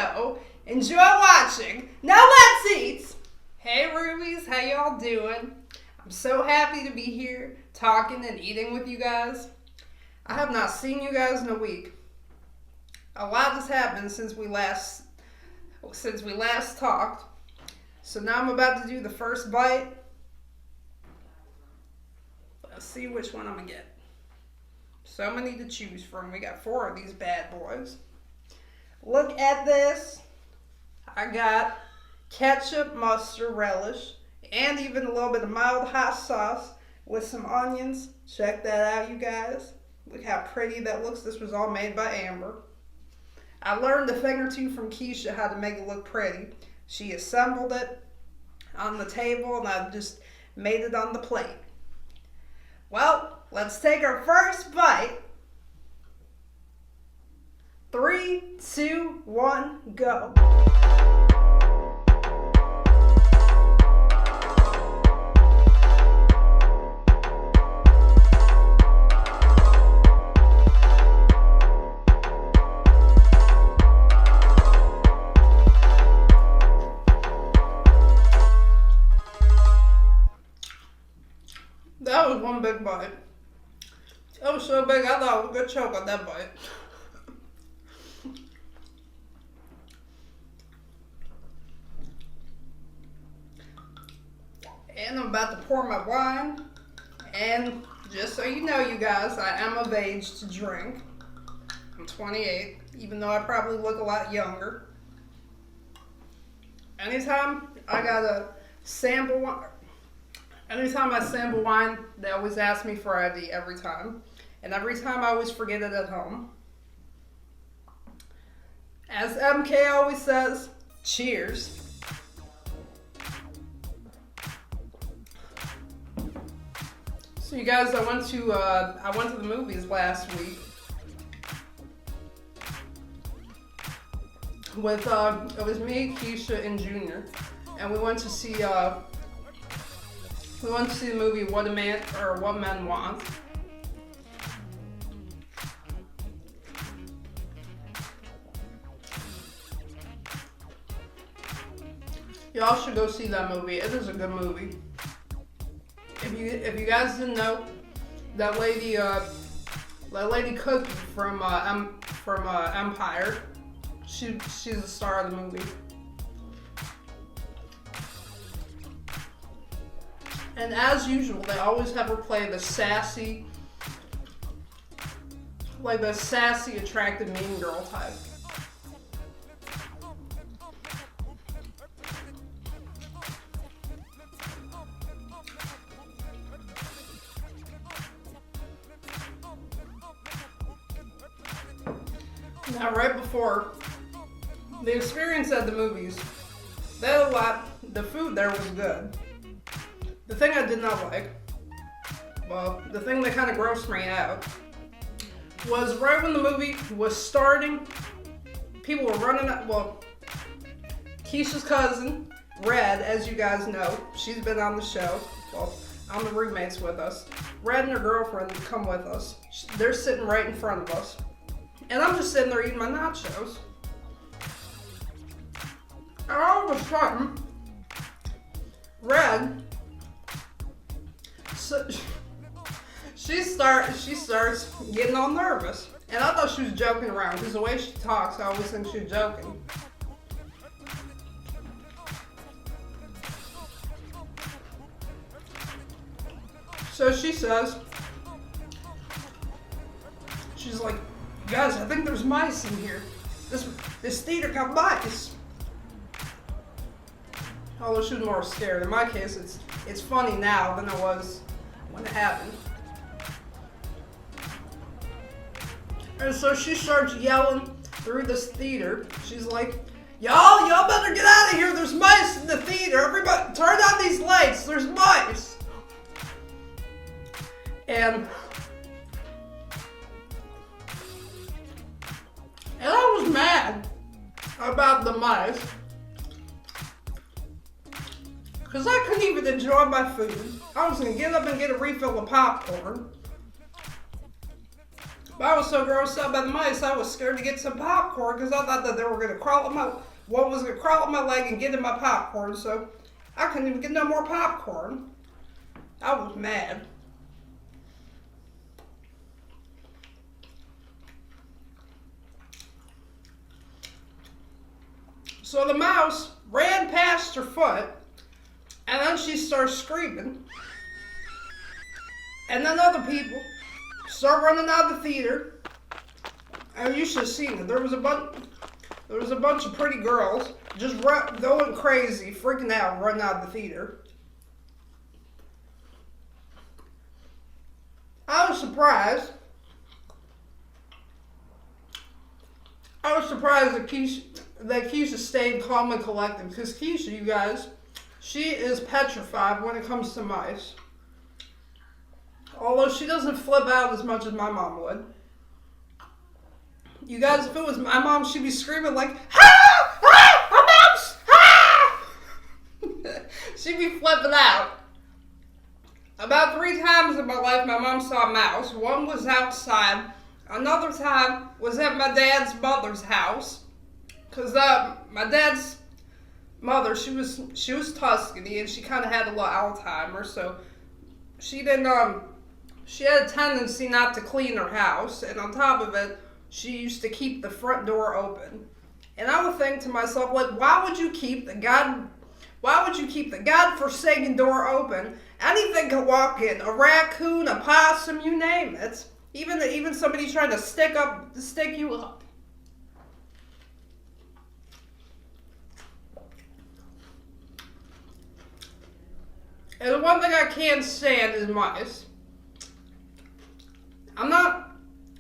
video. Enjoy watching. Now let's eat. Hey Rubies, how y'all doing? I'm so happy to be here talking and eating with you guys. I have not seen you guys in a week. A lot has happened since we last talked. So now I'm about to do the first bite. Let's see which one I'm gonna get. So many to choose from. We got 4 of these bad boys. Look at this. I got ketchup, mustard, relish, and even a little bit of mild hot sauce with some onions. Check that out, you guys. Look how pretty that looks. This was all made by Amber. I learned a thing or two from Keisha how to make it look pretty. She assembled it on the table and I just made it on the plate. Well, let's take our first bite. 3, 2, 1, go. That was one big bite. It was so big I thought I was going to choke on that bite. And I'm about to pour my wine. And just so you know, you guys, I am of age to drink. I'm 28, even though I probably look a lot younger. Anytime I sample wine, they always ask me for ID every time. And every time I always forget it at home. As MK always says, cheers. So you guys, I went to the movies last week with it was me, Keisha, and Junior, and we went to see the movie What Men Want. Y'all should go see that movie. It is a good movie. If you guys didn't know, that lady Cookie from Empire, she's the star of the movie. And as usual, they always have her play the sassy, attractive mean girl type. Now, right before the experience at the movies, the food there was good. The thing I did not like, the thing that kind of grossed me out, was right when the movie was starting, people were running out. Well, Keisha's cousin, Red, as you guys know, she's been on the show. Well, I'm the roommates with us. Red and her girlfriend come with us. They're sitting right in front of us. And I'm just sitting there eating my nachos. And all of a sudden, Red, she starts getting all nervous. And I thought she was joking around because the way she talks, I always think she's joking. So she says, she's like, guys, I think there's mice in here. This theater got mice. Although she was more scared. In my case, it's funny now than it was when it happened. And so she starts yelling through this theater. She's like, y'all better get out of here. There's mice in the theater. Everybody, turn on these lights. There's mice. And I was mad about the mice because I couldn't even enjoy my food. I was going to get up and get a refill of popcorn. But I was so grossed out by the mice, I was scared to get some popcorn because I thought that they were going to crawl up one was going to crawl up my leg and get in my popcorn, so I couldn't even get no more popcorn. I was mad. So the mouse ran past her foot, and then she starts screaming. And then other people start running out of the theater. And you should have seen it. There was a bunch of pretty girls just going crazy, freaking out, running out of the theater. I was surprised. That Keisha stayed calm and collected. Because Keisha, you guys, she is petrified when it comes to mice. Although she doesn't flip out as much as my mom would. You guys, if it was my mom, she'd be screaming like, "Ah! Ah! A mouse! Ah!" She'd be flipping out. About 3 times in my life, my mom saw a mouse. One was outside. Another time was at my dad's mother's house. Because my dad's mother, she was Tuscany, and she kind of had a lot of Alzheimer's, so she didn't, she had a tendency not to clean her house, and on top of it, she used to keep the front door open. And I would think to myself, like, why would you keep the godforsaken door open? Anything could walk in, a raccoon, a possum, you name it. Even somebody trying to stick you up. And the one thing I can't stand is mice.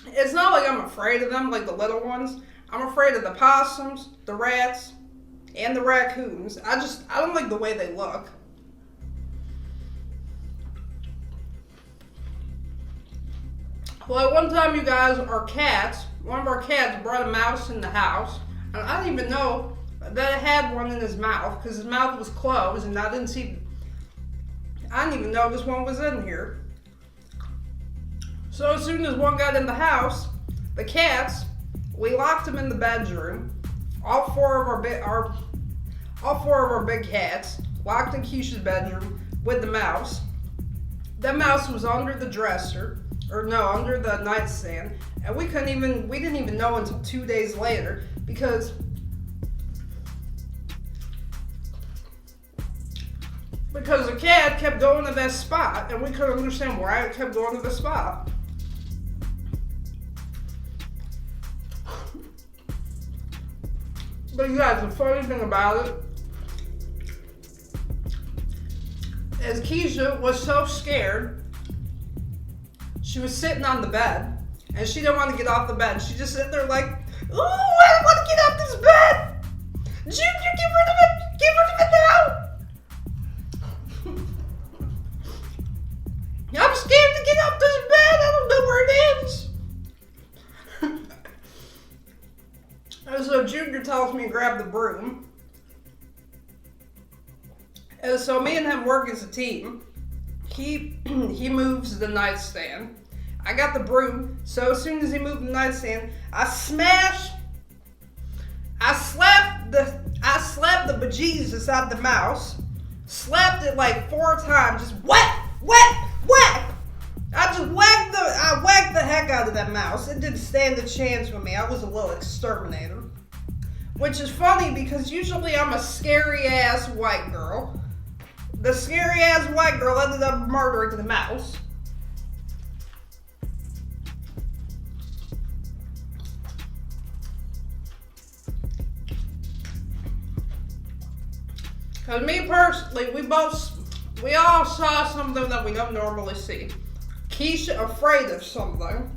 It's not like I'm afraid of them, like the little ones. I'm afraid of the possums, the rats, and the raccoons. I don't like the way they look. Well, one time, you guys, one of our cats brought a mouse in the house, and I didn't even know that it had one in his mouth, because his mouth was closed, and I didn't even know this one was in here. So as soon as one got in the house, the cats, we locked them in the bedroom. All four of our big cats locked in Keisha's bedroom with the mouse. That mouse was under the dresser, under the nightstand, and we didn't even know until 2 days later because the cat kept going to that spot, and we couldn't understand why it kept going to the spot. But you guys, the funny thing about it is Keisha was so scared. She was sitting on the bed, and she didn't want to get off the bed. She just sat there like, "Ooh, I don't want to get off this bed! Junior, get rid of it! Get rid of it now! I'm scared to get off this bed. I don't know where it is." And so Junior tells me to grab the broom. And so me and him work as a team. He moves the nightstand. I got the broom. So as soon as he moved the nightstand, I slapped the bejesus out the mouse. Slapped it like 4 times. Just whack, whack, whack. I whacked the heck out of that mouse. It didn't stand a chance with me. I was a little exterminator. Which is funny because usually I'm a scary ass white girl. The scary ass white girl ended up murdering the mouse. Because me personally, we all saw something that we don't normally see. Keisha afraid of something.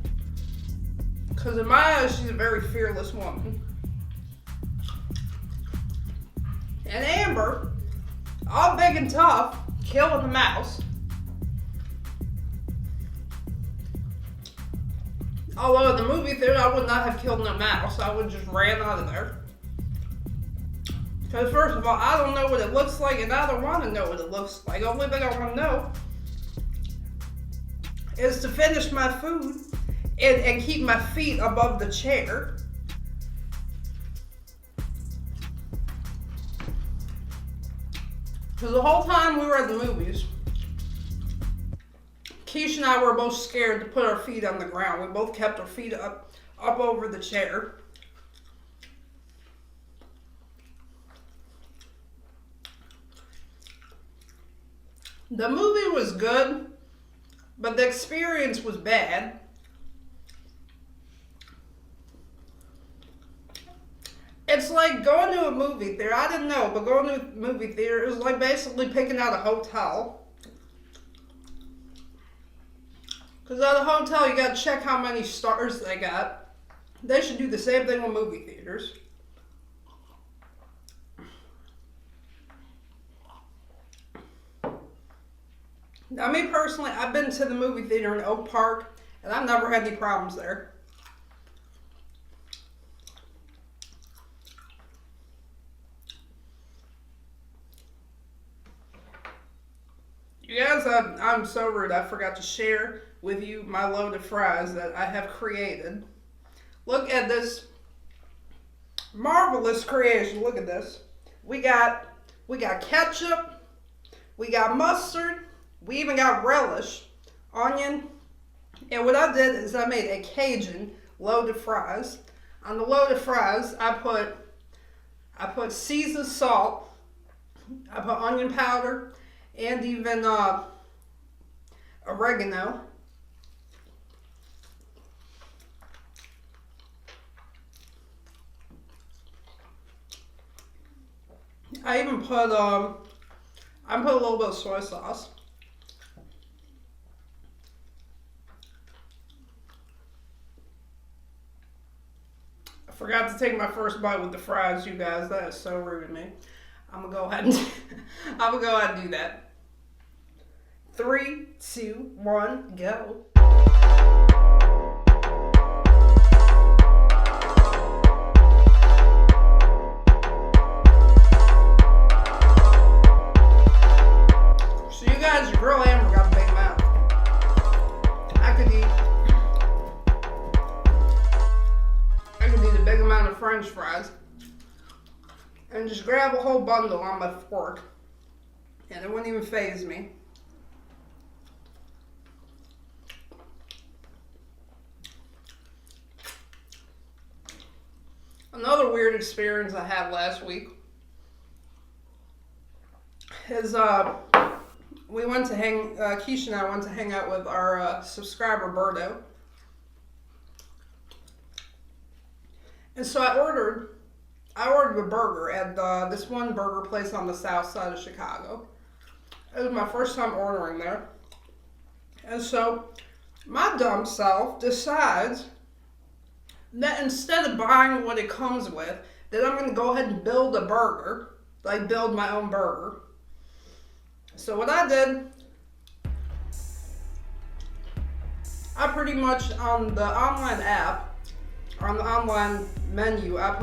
Because in my eyes, she's a very fearless woman. And Amber, all big and tough, killing a mouse. Although at the movie theater, I would not have killed no mouse. I would just ran out of there. Because first of all, I don't know what it looks like, and I don't want to know what it looks like. The only thing I want to know is to finish my food and keep my feet above the chair. Because the whole time we were at the movies, Keisha and I were both scared to put our feet on the ground. We both kept our feet up over the chair. The movie was good, but the experience was bad. It's like going to a movie theater. I didn't know, but going to a movie theater is like basically picking out a hotel. Because at a hotel, you got to check how many stars they got. They should do the same thing with movie theaters. Now, me personally, I've been to the movie theater in Oak Park, and I've never had any problems there. You guys, I'm so rude. I forgot to share with you my load of fries that I have created. Look at this marvelous creation. Look at this. We got ketchup. We got mustard. We even got relish, onion. And what I did is I made a Cajun load of fries. On the load of fries, I put seasoned salt. I put onion powder. And even oregano. I even put a little bit of soy sauce. I forgot to take my first bite with the fries, you guys. That is so rude of me. I'm gonna go ahead and do that. 3, 2, 1, go. So you guys, your girl Amber got a big mouth. I could eat a big amount of French fries and just grab a whole bundle on my fork, and it wouldn't even faze me. Another weird experience I had last week is Keisha and I went to hang out with our subscriber Berto. And so I ordered a burger at this one burger place on the south side of Chicago. It was my first time ordering there. And so my dumb self decides that instead of buying what it comes with, that I'm going to go ahead and build a burger, like build my own burger. So what I did, I pretty much on the online app, on the online menu, I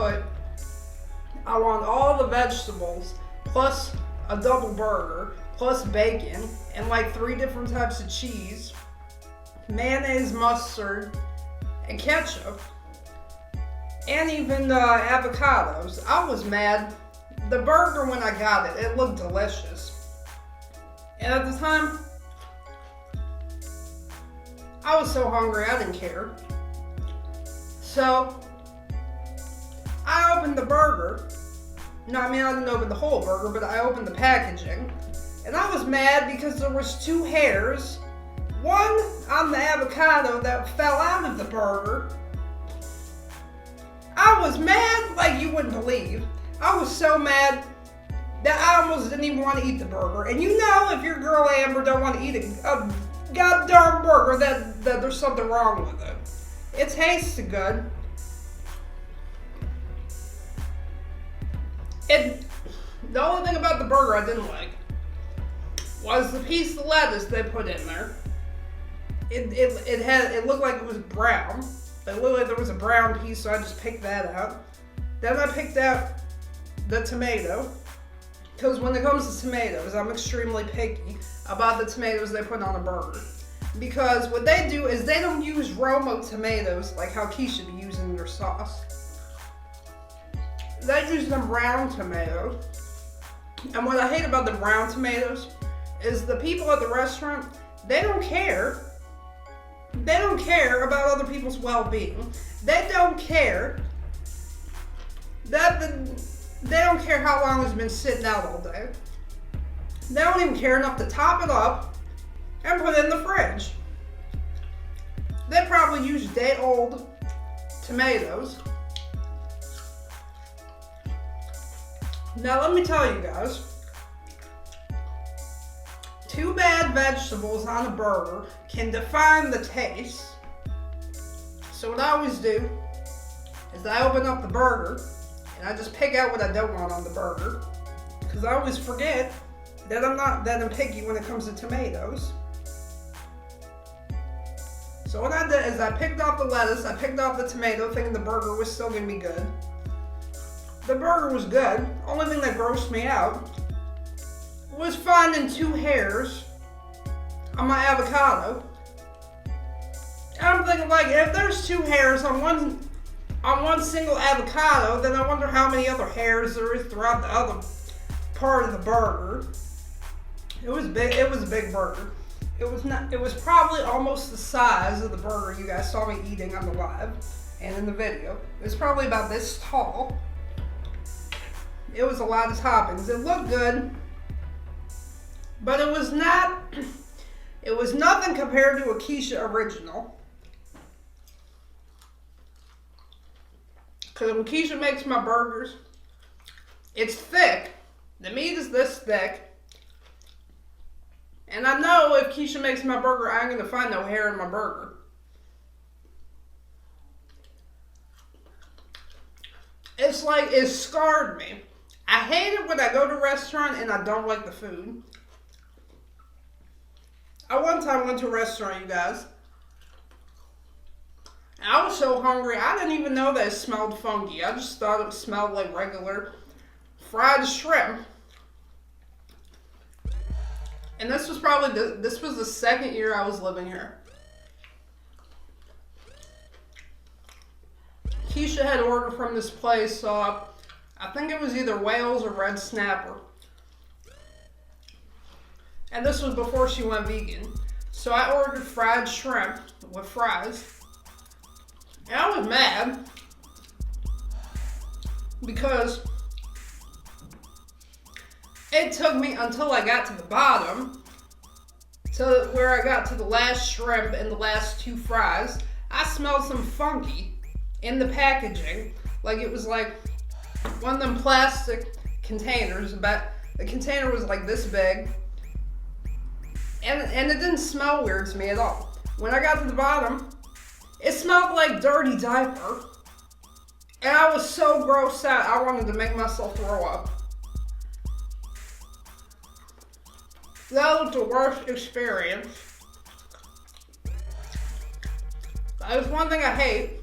want all the vegetables plus a double burger plus bacon and like 3 different types of cheese, mayonnaise, mustard, and ketchup. And even avocados. I was mad. The burger, when I got it, it looked delicious. And at the time, I was so hungry, I didn't care. So, I opened the burger. No, I didn't open the whole burger, but I opened the packaging. And I was mad because there was 2 hairs. One on the avocado that fell out of the burger. I was mad like you wouldn't believe. I was so mad that I almost didn't even want to eat the burger. And you know, if your girl Amber don't want to eat a goddamn burger, that there's something wrong with it. It tastes good. The only thing about the burger I didn't like was the piece of lettuce they put in there. It looked like it was brown. It looked like there was a brown piece, so I just picked that out. Then I picked out the tomato, because when it comes to tomatoes, I'm extremely picky about the tomatoes they put on a burger. Because what they do is they don't use Roma tomatoes like how Keisha be using their sauce. They use them brown tomatoes. And what I hate about the brown tomatoes is the people at the restaurant, they don't care. They don't care about other people's well-being. They don't care they don't care how long it's been sitting out all day. They don't even care enough to top it up and put it in the fridge. They probably use day-old tomatoes. Now let me tell you guys, 2 bad vegetables on a burger can define the taste. So what I always do is I open up the burger and I just pick out what I don't want on the burger, because I always forget that I'm not that picky when it comes to tomatoes. So what I did is I picked off the lettuce, I picked off the tomato, thinking the burger was still gonna be good. The burger was good. Only thing that grossed me out was finding 2 hairs on my avocado. And I'm thinking, like, if there's 2 hairs on one single avocado, then I wonder how many other hairs there is throughout the other part of the burger. It was big. It was a big burger. It was probably almost the size of the burger you guys saw me eating on the live and in the video. It was probably about this tall. It was a lot of toppings. It looked good, but it was nothing compared to a Keisha original. Because when Keisha makes my burgers, it's thick. The meat is this thick. And I know if Keisha makes my burger, I ain't going to find no hair in my burger. It's like it scarred me. I hate it when I go to a restaurant and I don't like the food. I one time went to a restaurant, you guys. And I was so hungry, I didn't even know that it smelled funky. I just thought it smelled like regular fried shrimp. And this was probably this was the 2nd year I was living here. Keisha had ordered from this place, so I think it was either whales or red snapper. And this was before she went vegan. So I ordered fried shrimp with fries. And I was mad because it took me until I got to the bottom, to where I got to the last shrimp and the last 2 fries. I smelled some funky in the packaging. Like it was like one of them plastic containers, but the container was like this big. And it didn't smell weird to me at all. When I got to the bottom, it smelled like dirty diaper. And I was so grossed out, I wanted to make myself throw up. That was the worst experience. There's one thing I hate,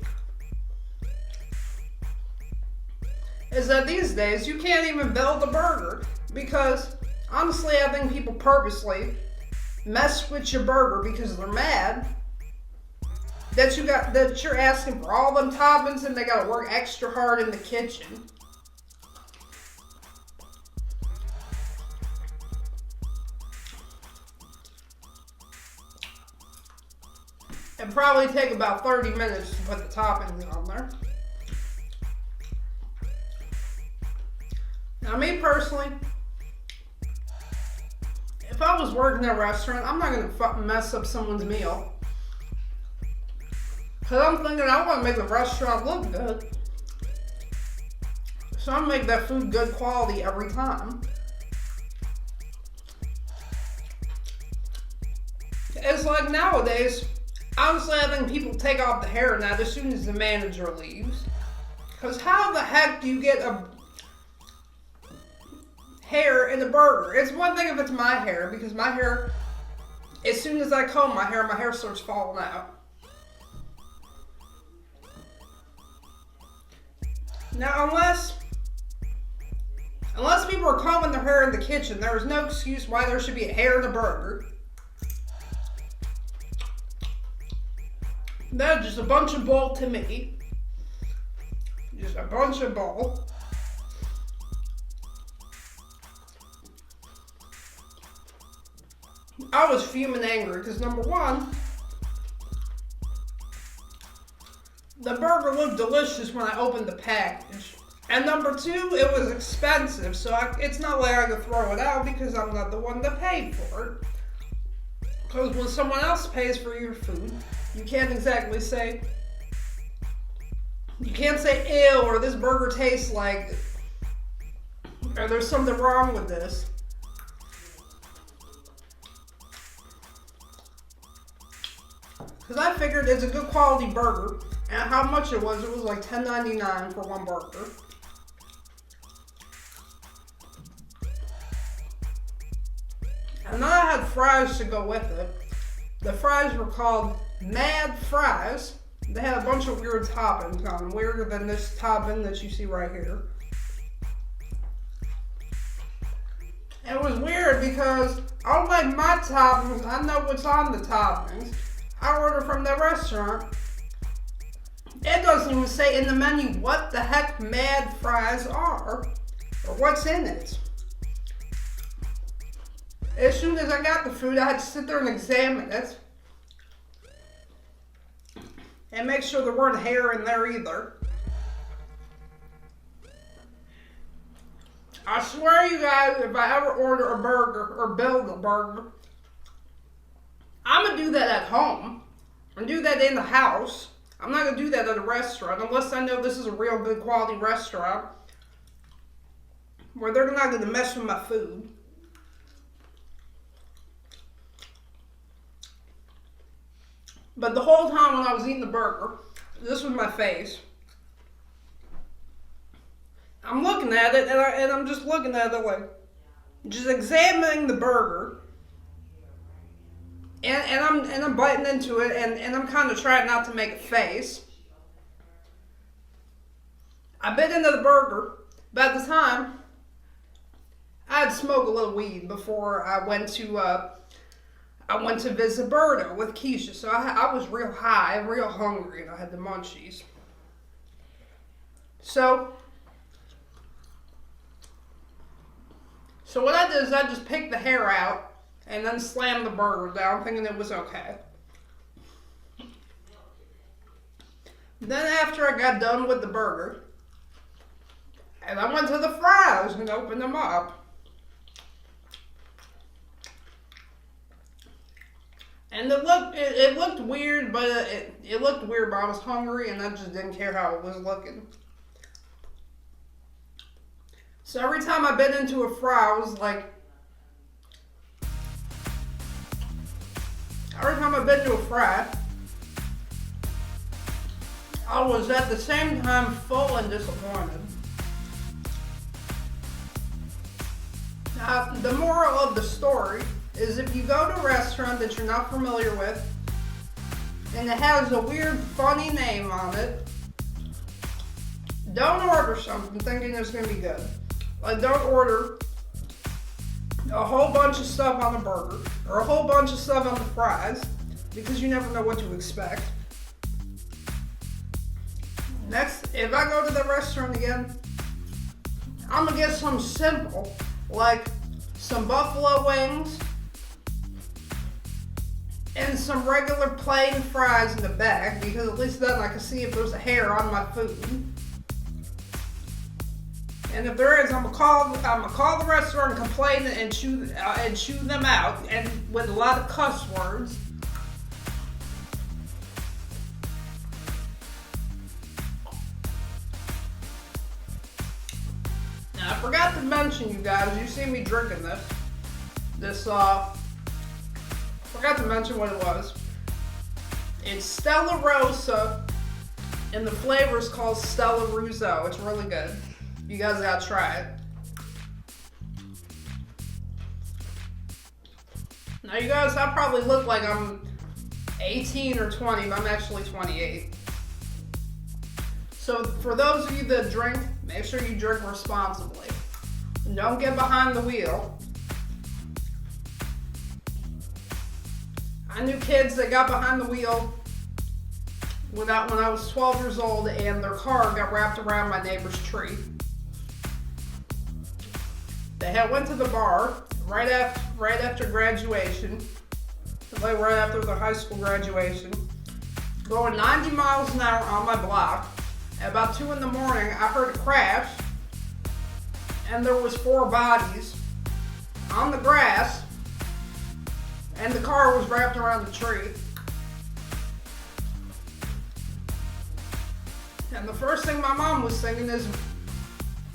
is that these days you can't even build a burger, because honestly I think people purposely mess with your burger because they're mad that you're asking for all them toppings and they gotta work extra hard in the kitchen. It'd probably take about 30 minutes to put the toppings on there. Now me personally, if I was working in a restaurant, I'm not gonna mess up someone's meal. Cause I'm thinking I wanna make the restaurant look good. So I'm gonna make that food good quality every time. It's like nowadays, honestly, I think people take off the hairnet as soon as the manager leaves. Because how the heck do you get a hair in a burger? It's one thing if it's my hair, because my hair, as soon as I comb my hair starts falling out. Now, unless people are combing their hair in the kitchen, there is no excuse why there should be a hair in a burger. That's just a bunch of bull to me. Just a bunch of bull. I was fuming angry because number one, the burger looked delicious when I opened the package. And number two, it was expensive, so it's not like I could throw it out because I'm not the one that paid for it. Because when someone else pays for your food, you can't exactly say, ew, or this burger tastes like, or there's something wrong with this. Because I figured it's a good quality burger, and how much it was like $10.99 for one burger. And then I had fries to go with it. The fries were called Mad Fries. They had a bunch of weird toppings on them, weirder than this topping that you see right here. It was weird because, unlike my toppings, I know what's on the toppings. I order from the restaurant. It doesn't even say in the menu what the heck Mad Fries are or what's in it. As soon as I got the food, I had to sit there and examine it. And make sure there weren't hair in there either. I swear you guys, if I ever order a burger or build a burger, I'm going to do that at home. I'm going to do that in the house. I'm not going to do that at a restaurant unless I know this is a real good quality restaurant where they're not going to mess with my food. But the whole time when I was eating the burger, this was my face. I'm looking at it and I'm just looking at it like, just examining the burger. And I'm biting into it and I'm kind of trying not to make a face. I bit into the burger, but at the time, I had smoked a little weed before I went to visit Berta with Keisha, so I was real high, real hungry, and I had the munchies. So what I did is I just picked the hair out and then slammed the burger down, thinking it was okay. Then after I got done with the burger, and I went to the fries and opened them up. And it looked weird, but it looked weird, but I was hungry and I just didn't care how it was looking. So every time I bit into a fry, I was like, every time I bit into a fry, I was at the same time full and disappointed. Now, the moral of the story is if you go to a restaurant that you're not familiar with and it has a weird, funny name on it, don't order something thinking it's going to be good. Like, don't order a whole bunch of stuff on the burger or a whole bunch of stuff on the fries because you never know what to expect. Next, if I go to the restaurant again, I'm going to get something simple, like some buffalo wings and some regular plain fries in the bag, because at least then I can see if there's a hair on my food. And if there is, I'm gonna call the restaurant and complain and chew them out, and with a lot of cuss words. Now I forgot to mention, you guys, you see me drinking this. Forgot to mention what it was. It's Stella Rosa, and the flavor is called Stella Rousseau. It's really good. You guys gotta try it. Now you guys, I probably look like I'm 18 or 20, but I'm actually 28. So for those of you that drink, make sure you drink responsibly. And don't get behind the wheel. I knew kids that got behind the wheel when I was 12 years old, and their car got wrapped around my neighbor's tree. They had went to the bar right after graduation, like right after their high school graduation, going 90 miles an hour on my block. At about 2 in the morning, I heard a crash, and there was 4 bodies on the grass, and the car was wrapped around the tree. And the first thing my mom was thinking is,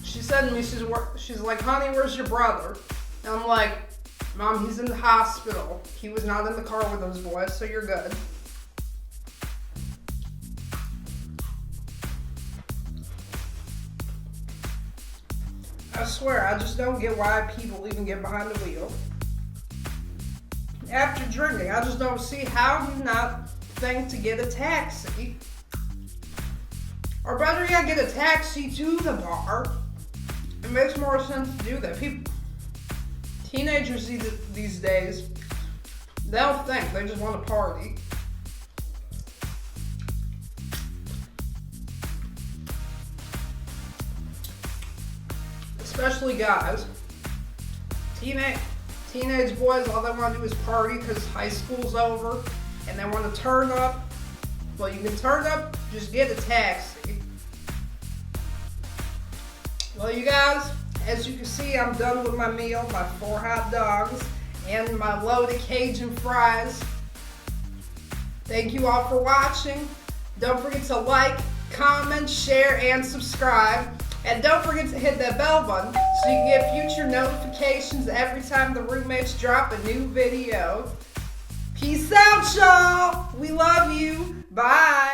she said to me, she's like, honey, where's your brother? And I'm like, Mom, he's in the hospital. He was not in the car with those boys, so you're good. I swear, I just don't get why people even get behind the wheel. After drinking, I just don't see how you not think to get a taxi. Or better yet, get a taxi to the bar. It makes more sense to do that. Teenagers these days, they don't think, they just want to party. Especially guys. Teenage boys, all they want to do is party because high school's over and they want to turn up. Well, you can turn up, just get a taxi. Well, you guys, as you can see, I'm done with my meal, my 4 hot dogs and my loaded Cajun fries. Thank you all for watching. Don't forget to like, comment, share, and subscribe. And don't forget to hit that bell button so you can get future notifications every time the roommates drop a new video. Peace out, y'all. We love you. Bye.